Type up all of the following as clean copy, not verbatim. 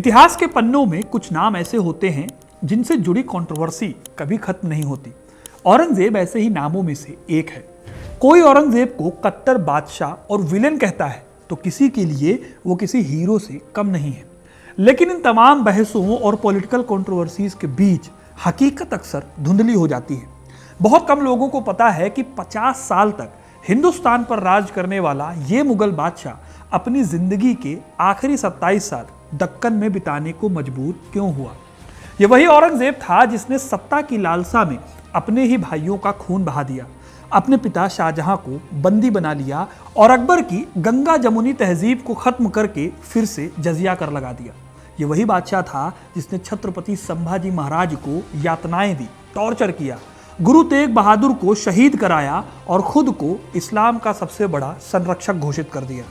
इतिहास के पन्नों में कुछ नाम ऐसे होते हैं जिनसे जुड़ी कंट्रोवर्सी कभी खत्म नहीं होती। औरंगजेब ऐसे ही नामों में से एक है। कोई औरंगजेब को कट्टर बादशाह और विलेन कहता है तो किसी के लिए वो किसी हीरो से कम नहीं है। लेकिन इन तमाम बहसों और पॉलिटिकल कंट्रोवर्सीज के बीच हकीकत अक्सर धुंधली हो जाती है। बहुत कम लोगों को पता है कि 50 साल तक हिंदुस्तान पर राज करने वाला ये मुगल बादशाह अपनी जिंदगी के आखिरी 27 साल दक्कन में बिताने को मजबूर क्यों हुआ। ये वही औरंगजेब था जिसने सत्ता की लालसा में अपने ही भाइयों का खून बहा दिया, अपने पिता शाहजहां को बंदी बना लिया और अकबर की गंगा जमुनी तहजीब को खत्म करके फिर से जजिया कर लगा दिया। ये वही बादशाह था जिसने छत्रपति संभाजी महाराज को यातनाएं दी, टॉर्चर किया, गुरु तेग बहादुर को शहीद कराया और खुद को इस्लाम का सबसे बड़ा संरक्षक घोषित कर दिया।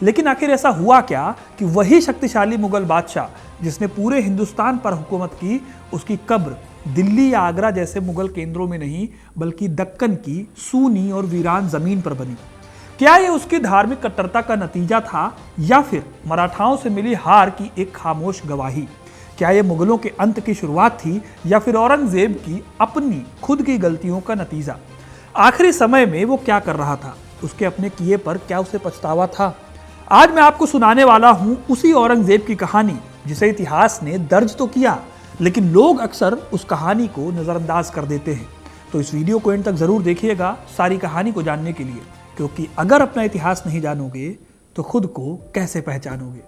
लेकिन आखिर ऐसा हुआ क्या कि वही शक्तिशाली मुगल बादशाह जिसने पूरे हिंदुस्तान पर हुकूमत की, उसकी कब्र दिल्ली या आगरा जैसे मुगल केंद्रों में नहीं बल्कि दक्कन की सूनी और वीरान जमीन पर बनी। क्या ये उसकी धार्मिक कट्टरता का नतीजा था या फिर मराठाओं से मिली हार की एक खामोश गवाही? क्या ये मुगलों के अंत की शुरुआत थी या फिर औरंगजेब की अपनी खुद की गलतियों का नतीजा? आखिरी समय में वो क्या कर रहा था? उसके अपने किए पर क्या उसे पछतावा था? आज मैं आपको सुनाने वाला हूं उसी औरंगजेब की कहानी जिसे इतिहास ने दर्ज तो किया लेकिन लोग अक्सर उस कहानी को नजरअंदाज कर देते हैं। तो इस वीडियो को एंड तक जरूर देखिएगा सारी कहानी को जानने के लिए, क्योंकि अगर अपना इतिहास नहीं जानोगे तो खुद को कैसे पहचानोगे।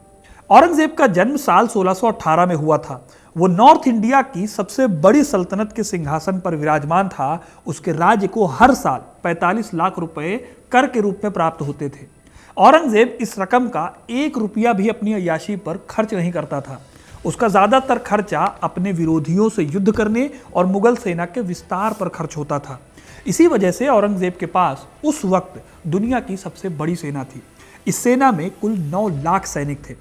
औरंगजेब का जन्म साल 1618 में हुआ था। वो नॉर्थ इंडिया की सबसे बड़ी सल्तनत के सिंहासन पर विराजमान था। उसके राज्य को हर साल 45 लाख रुपए कर के रूप में प्राप्त होते थे। औरंगजेब इस रकम का 1 रुपया भी अपनी अय्याशी पर खर्च नहीं करता था। उसका ज्यादातर खर्चा अपने विरोधियों से युद्ध करने और मुगल सेना के विस्तार पर खर्च होता था। इसी वजह से औरंगजेब के पास उस वक्त दुनिया की सबसे बड़ी सेना थी। इस सेना में कुल 9 लाख सैनिक थे।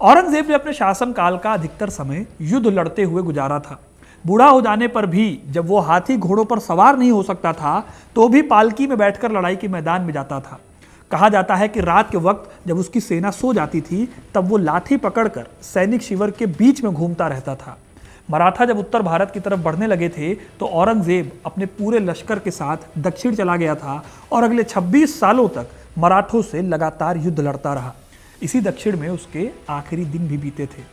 औरंगजेब ने अपने शासनकाल का अधिकतर समय युद्ध लड़ते हुए गुजारा था। बूढ़ा हो जाने पर भी जब वो हाथी घोड़ों पर सवार नहीं हो सकता था तो भी पालकी में बैठकर लड़ाई के मैदान में जाता था। कहा जाता है कि रात के वक्त जब उसकी सेना सो जाती थी तब वो लाठी पकड़कर सैनिक शिविर के बीच में घूमता रहता था। मराठा जब उत्तर भारत की तरफ बढ़ने लगे थे तो औरंगजेब अपने पूरे लश्कर के साथ दक्षिण चला गया था और अगले 26 सालों तक मराठों से लगातार युद्ध लड़ता रहा। इसी दक्षिण में उसके आखिरी दिन भी बीते थे।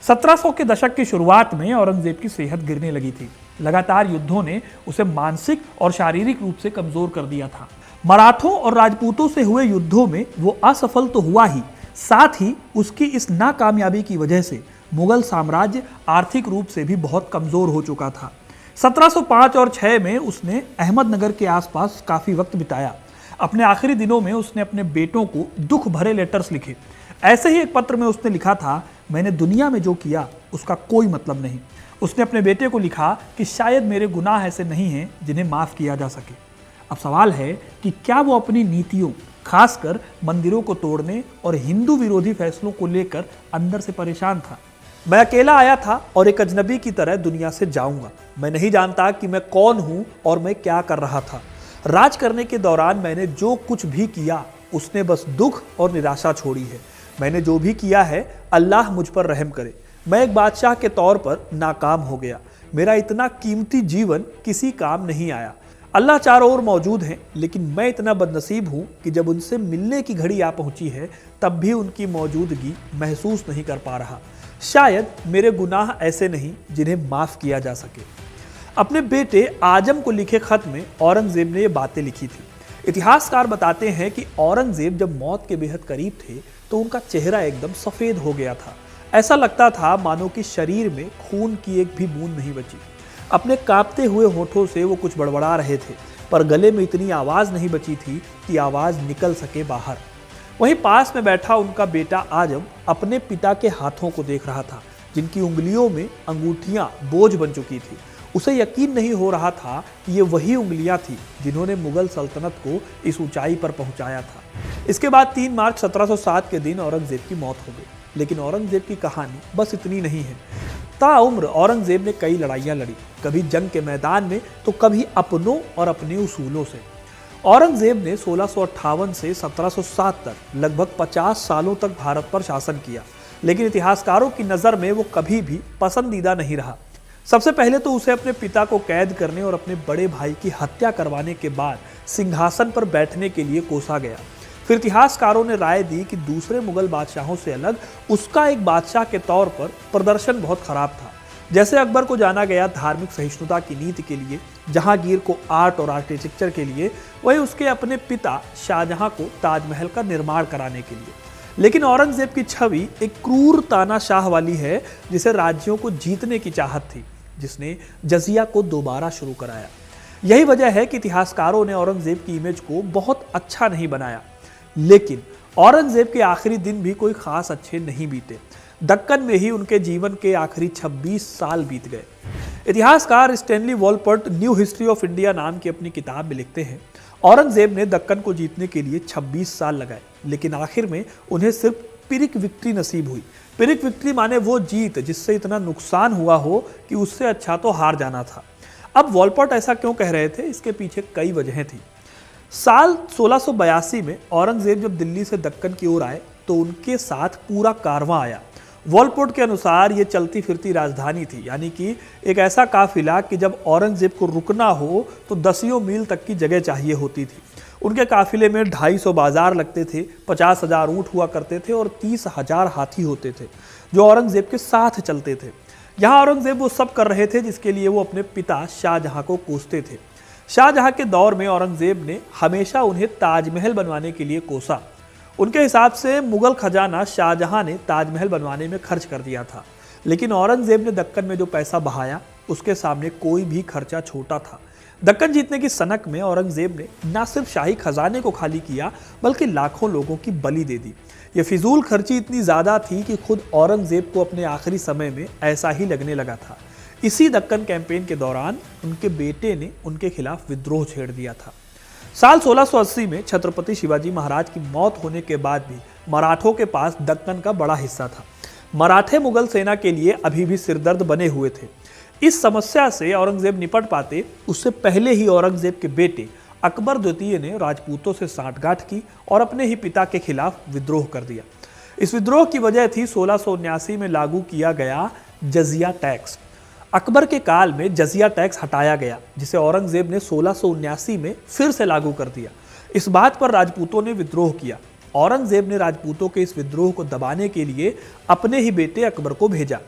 1700 के दशक की शुरुआत में औरंगजेब की सेहत गिरने लगी थी। लगातार युद्धों ने उसे मानसिक और शारीरिक रूप से कमजोर कर दिया था। मराठों और राजपूतों से हुए युद्धों में वो असफल तो हुआ ही, साथ ही उसकी इस नाकामयाबी की वजह से मुगल साम्राज्य आर्थिक रूप से भी बहुत कमजोर हो चुका था। 1705 और 6 में उसने अहमदनगर के आसपास काफी वक्त बिताया। अपने आखिरी दिनों में उसने अपने बेटों को दुख भरे लेटर्स लिखे। ऐसे ही एक पत्र में उसने लिखा था, मैंने दुनिया में जो किया उसका कोई मतलब नहीं। उसने अपने बेटे को लिखा कि शायद मेरे गुनाह ऐसे नहीं हैं जिन्हें माफ किया जा सके। अब सवाल है कि क्या वो अपनी नीतियों, खासकर मंदिरों को तोड़ने और हिंदू विरोधी फैसलों को लेकर अंदर से परेशान था? मैं अकेला आया था और एक अजनबी की तरह दुनिया से जाऊंगा। मैं नहीं जानता कि मैं कौन हूं और मैं क्या कर रहा था। राज करने के दौरान मैंने जो कुछ भी किया उसने बस दुख और निराशा छोड़ी है। मैंने जो भी किया है अल्लाह मुझ पर रहम करे। मैं एक बादशाह के तौर पर नाकाम हो गया। मेरा इतना कीमती जीवन किसी काम नहीं आया। अल्लाह चारों ओर मौजूद है लेकिन मैं इतना बदनसीब हूं कि जब उनसे मिलने की घड़ी आ पहुंची है तब भी उनकी मौजूदगी महसूस नहीं कर पा रहा। शायद मेरे गुनाह ऐसे नहीं जिन्हें माफ किया जा सके। अपने बेटे आजम को लिखे खत में औरंगजेब ने ये बातें लिखी थी। इतिहासकार बताते हैं कि औरंगजेब जब मौत के बेहद करीब थे तो उनका चेहरा एकदम सफेद हो गया था। ऐसा लगता था मानो कि शरीर में खून की एक भी बूंद नहीं बची। अपने कांपते हुए होठों से वो कुछ बड़बड़ा रहे थे पर गले में इतनी आवाज नहीं बची थी कि आवाज निकल सके बाहर। वहीं पास में बैठा उनका बेटा आजम अपने पिता के हाथों को देख रहा था जिनकी उंगलियों में अंगूठियां बोझ बन चुकी थी। उसे यकीन नहीं हो रहा था कि ये वही उंगलियां थी जिन्होंने मुगल सल्तनत को इस ऊंचाई पर पहुंचाया था। इसके बाद 3 मार्च 1707 के दिन औरंगजेब की मौत हो गई। लेकिन औरंगजेब की कहानी बस इतनी नहीं है। ताउम्र औरंगजेब ने कई लड़ाइयां लड़ी, कभी जंग के मैदान में तो कभी अपनों और अपने उसूलों से। औरंगजेब ने 1658 से 1707 तक लगभग 50 सालों तक भारत पर शासन किया। लेकिन इतिहासकारों की नज़र में वो कभी भी पसंदीदा नहीं रहा। सबसे पहले तो उसे अपने पिता को कैद करने और अपने बड़े भाई की हत्या करवाने के बाद सिंहासन पर बैठने के लिए कोसा गया। फिर इतिहासकारों ने राय दी कि दूसरे मुगल बादशाहों से अलग उसका एक बादशाह के तौर पर प्रदर्शन बहुत खराब था। जैसे अकबर को जाना गया धार्मिक सहिष्णुता की नीति के लिए, जहांगीर को आर्ट और आर्किटेक्चर के लिए, वही उसके अपने पिता शाहजहां को ताजमहल का निर्माण कराने के लिए। लेकिन औरंगजेब की छवि एक क्रूर तानाशाह वाली है, जिसे राज्यों को जीतने की चाहत थी, जिसने जजिया को दोबारा शुरू कराया। यही वजह है कि इतिहासकारों ने औरंगजेब की इमेज को बहुत अच्छा नहीं बनाया। लेकिन औरंगजेब के आखिरी दिन भी कोई खास अच्छे नहीं बीते। दक्कन में ही उनके जीवन के आखिरी 26 साल बीत गए। इतिहासकार Stanley Wolpert new history of India नाम की अपनी किताब में लिखते हैं, औरंगजेब ने दक्कन को जीतने के लिए 26 साल लगाए, लेकिन आखिर में उन्हें सिर्फ पिरिक विक्ट्री नसीब हुई। पिरिक विक्ट्री माने वो जीत जिससे इतना नुकसान हुआ हो कि उससे अच्छा तो हार जाना था। अब वॉलपर्ट ऐसा क्यों कह रहे थे, इसके पीछे कई वजहें थी। साल 1682 में औरंगजेब जब दिल्ली से दक्कन की ओर आए तो उनके साथ पूरा कारवां आया। वॉलपोर्ट के अनुसार ये चलती फिरती राजधानी थी, यानी कि एक ऐसा काफिला कि जब औरंगजेब को रुकना हो तो दसियों मील तक की जगह चाहिए होती थी। उनके काफिले में 250 बाजार लगते थे, 50,000 ऊँट हुआ करते थे और 30,000 हाथी होते थे जो औरंगजेब के साथ चलते थे। यहाँ औरंगजेब वो सब कर रहे थे जिसके लिए वो अपने पिता शाहजहां को कोसते थे। शाहजहां के दौर में औरंगजेब ने हमेशा उन्हें ताजमहल बनवाने के लिए कोसा। उनके हिसाब से मुगल खजाना शाहजहां ने ताजमहल बनवाने में खर्च कर दिया था, लेकिन औरंगजेब ने दक्कन में जो पैसा बहाया उसके सामने कोई भी खर्चा छोटा था। दक्कन जीतने की सनक में औरंगजेब ने न सिर्फ शाही खजाने को खाली किया बल्कि लाखों लोगों की बलि दे दी। ये फिजूल खर्ची इतनी ज़्यादा थी कि खुद औरंगजेब को अपने आखिरी समय में ऐसा ही लगने लगा था। इसी दक्कन कैंपेन के दौरान उनके बेटे ने उनके खिलाफ विद्रोह छेड़ दिया था। साल 1680 में छत्रपति शिवाजी महाराज की मौत होने के बाद भी मराठों के पास दक्कन का बड़ा हिस्सा था। मराठे मुगल सेना के लिए अभी भी सिरदर्द बने हुए थे। इस समस्या से औरंगजेब निपट पाते उससे पहले ही औरंगजेब के बेटे अकबर द्वितीय ने राजपूतों से सांठगांठ की और अपने ही पिता के खिलाफ विद्रोह कर दिया। इस विद्रोह की वजह थी 1679 में लागू किया गया जजिया टैक्स। अकबर के काल में जजिया टैक्स हटाया गया, जिसे औरंगजेब ने 1679 में फिर से लागू कर दिया। इस बात पर राजपूतों ने विद्रोह किया। औरंगजेब ने राजपूतों के इस विद्रोह को दबाने के लिए अपने ही बेटे अकबर को भेजा,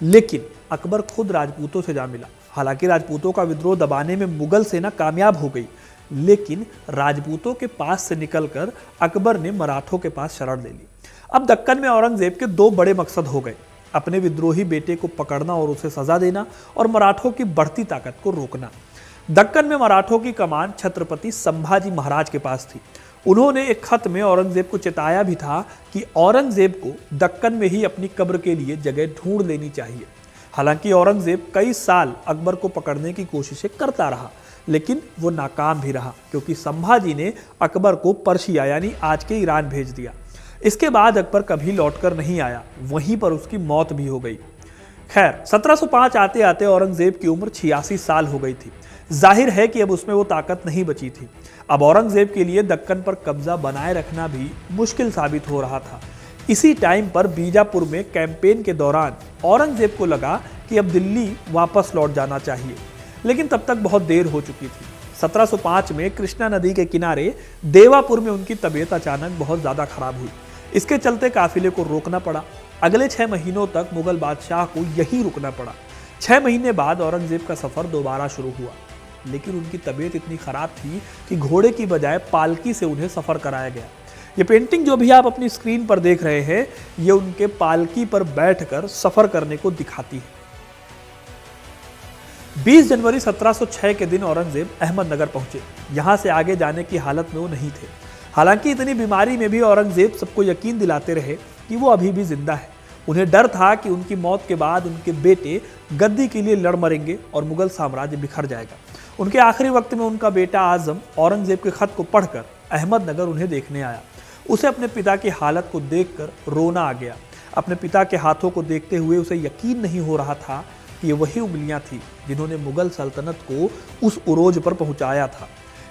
लेकिन अकबर खुद राजपूतों से जा मिला। हालांकि राजपूतों का विद्रोह दबाने में मुगल सेना कामयाब हो गई, लेकिन राजपूतों के पास से निकलकर अकबर ने मराठों के पास शरण ले ली। अब दक्कन में औरंगजेब के दो बड़े मकसद हो गए, अपने विद्रोही बेटे को पकड़ना और उसे सजा देना, और मराठों की बढ़ती ताकत को रोकना। दक्कन में मराठों की कमान छत्रपति संभाजी महाराज के पास थी। उन्होंने एक खत में औरंगजेब को चेताया भी था कि औरंगजेब को दक्कन में ही अपनी कब्र के लिए जगह ढूंढ लेनी चाहिए। हालांकि औरंगजेब कई साल अकबर को पकड़ने की कोशिशें करता रहा, लेकिन वो नाकाम भी रहा, क्योंकि संभाजी ने अकबर को पर्शिया यानी आज के ईरान भेज दिया। इसके बाद अकबर कभी लौटकर नहीं आया, वहीं पर उसकी मौत भी हो गई। खैर, 1705 आते आते औरंगजेब की उम्र 86 साल हो गई थी। जाहिर है कि अब उसमें वो ताकत नहीं बची थी। अब औरंगजेब के लिए दक्कन पर कब्जा बनाए रखना भी मुश्किल साबित हो रहा था। इसी टाइम पर बीजापुर में कैंपेन के दौरान औरंगजेब को लगा कि अब दिल्ली वापस लौट जाना चाहिए, लेकिन तब तक बहुत देर हो चुकी थी। 1705 में कृष्णा नदी के किनारे देवापुर में उनकी तबीयत अचानक बहुत ज़्यादा खराब हुई। इसके चलते काफिले को रोकना पड़ा। अगले 6 महीनों तक मुगल बादशाह को यहीं रुकना पड़ा। 6 महीने बाद औरंगजेब का सफर दोबारा शुरू हुआ, लेकिन उनकी तबीयत इतनी खराब थी कि घोड़े की बजाय पालकी से उन्हें सफर कराया गया। ये पेंटिंग जो भी आप अपनी स्क्रीन पर देख रहे हैं, ये उनके पालकी पर बैठकर सफर करने को दिखाती है। 20 जनवरी 1706 के दिन औरंगजेब अहमदनगर पहुंचे। यहां से आगे जाने की हालत में वो नहीं थे। हालांकि इतनी बीमारी में भी औरंगजेब सबको यकीन दिलाते रहे कि वो अभी भी जिंदा है। उन्हें डर था कि उनकी मौत के बाद उनके बेटे गद्दी के लिए लड़ मरेंगे और मुगल साम्राज्य बिखर जाएगा। उनके आखिरी वक्त में उनका बेटा आजम औरंगजेब के खत को पढ़कर अहमदनगर उन्हें देखने आया। उसे अपने पिता की हालत को देखकर रोना आ गया। अपने पिता के हाथों को देखते हुए उसे यकीन नहीं हो रहा था कि ये वही उंगलियां थी जिन्होंने मुगल सल्तनत को उस उरोज पर पहुंचाया था।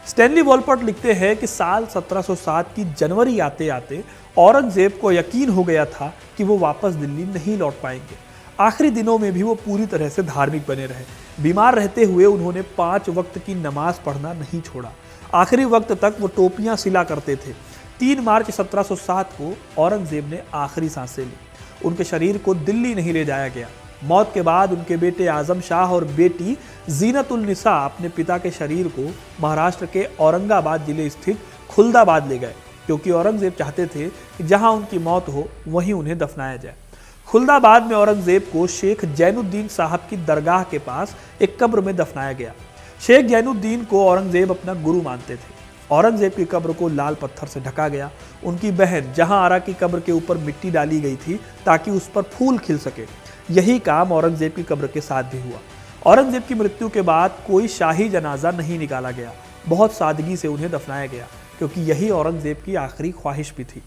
स्टैनली वॉलपॉट लिखते हैं कि साल 1707 की जनवरी आते आते औरंगजेब को यकीन हो गया था कि वो वापस दिल्ली नहीं लौट पाएंगे। आखिरी दिनों में भी वो पूरी तरह से धार्मिक बने रहे। बीमार रहते हुए उन्होंने 5 वक्त की नमाज पढ़ना नहीं छोड़ा। आखिरी वक्त तक वो टोपियां सिला करते थे। 3 मार्च 1707 को औरंगजेब ने आखिरी सांसें ली। उनके शरीर को दिल्ली नहीं ले जाया गया। मौत के बाद उनके बेटे आजम शाह और बेटी जीनतुल निसा अपने पिता के शरीर को महाराष्ट्र के औरंगाबाद जिले स्थित खुलदाबाद ले गए, क्योंकि औरंगजेब चाहते थे कि जहां उनकी मौत हो वहीं उन्हें दफनाया जाए। खुलदाबाद में औरंगजेब को शेख जैनुद्दीन साहब की दरगाह के पास एक कब्र में दफनाया गया। शेख जैनुद्दीन को औरंगजेब अपना गुरु मानते थे। औरंगजेब की कब्र को लाल पत्थर से ढका गया। उनकी बहन जहां आरा की कब्र के ऊपर मिट्टी डाली गई थी ताकि उस पर फूल खिल सके। यही काम औरंगजेब की कब्र के साथ भी हुआ। औरंगजेब की मृत्यु के बाद कोई शाही जनाजा नहीं निकाला गया। बहुत सादगी से उन्हें दफनाया गया, क्योंकि यही औरंगजेब की आखिरी ख्वाहिश भी थी।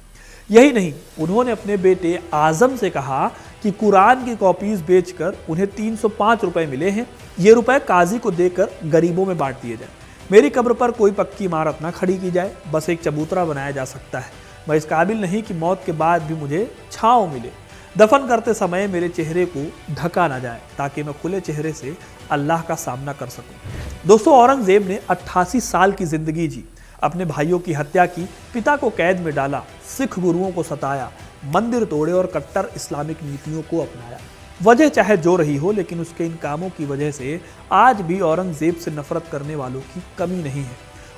यही नहीं, उन्होंने अपने बेटे आजम से कहा कि कुरान की कॉपीज बेचकर उन्हें 305 रुपए मिले हैं, ये रुपए काजी को देकर गरीबों में बांट दिए जाए। मेरी कब्र पर कोई पक्की इमारत ना खड़ी की जाए, बस एक चबूतरा बनाया जा सकता है। मैं इस काबिल नहीं कि मौत के बाद भी मुझे छांव मिले। दफन करते समय मेरे चेहरे को ढका ना जाए, ताकि मैं खुले चेहरे से अल्लाह का सामना कर सकूं। दोस्तों, औरंगजेब ने 88 साल की जिंदगी जी, अपने भाइयों की हत्या की, पिता को कैद में डाला, सिख गुरुओं को सताया, मंदिर तोड़े और कट्टर इस्लामिक नीतियों को अपनाया। वजह चाहे जो रही हो, लेकिन उसके इन कामों की वजह से आज भी औरंगजेब से नफरत करने वालों की कमी नहीं है।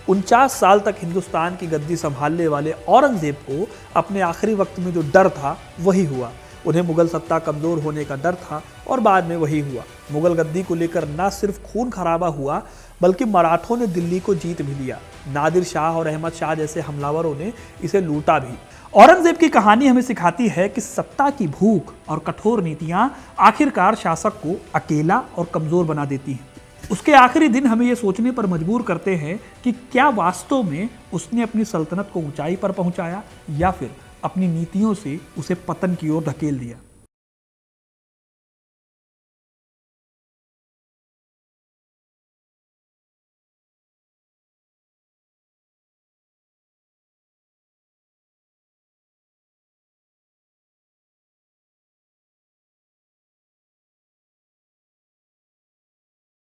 49 साल तक हिंदुस्तान की गद्दी संभालने वाले औरंगजेब को अपने आखिरी वक्त में जो डर था वही हुआ। उन्हें मुगल सत्ता कमजोर होने का डर था और बाद में वही हुआ। मुगल गद्दी को लेकर न सिर्फ खून खराबा हुआ, बल्कि मराठों ने दिल्ली को जीत भी लिया। नादिर शाह और अहमद शाह जैसे हमलावरों ने इसे लूटा भी। औरंगजेब की कहानी हमें सिखाती है कि सत्ता की भूख और कठोर नीतियां आखिरकार शासक को अकेला और कमजोर बना देती हैं। उसके आखिरी दिन हमें यह सोचने पर मजबूर करते हैं कि क्या वास्तव में उसने अपनी सल्तनत को ऊंचाई पर पहुंचाया, या फिर अपनी नीतियों से उसे पतन की ओर धकेल दिया।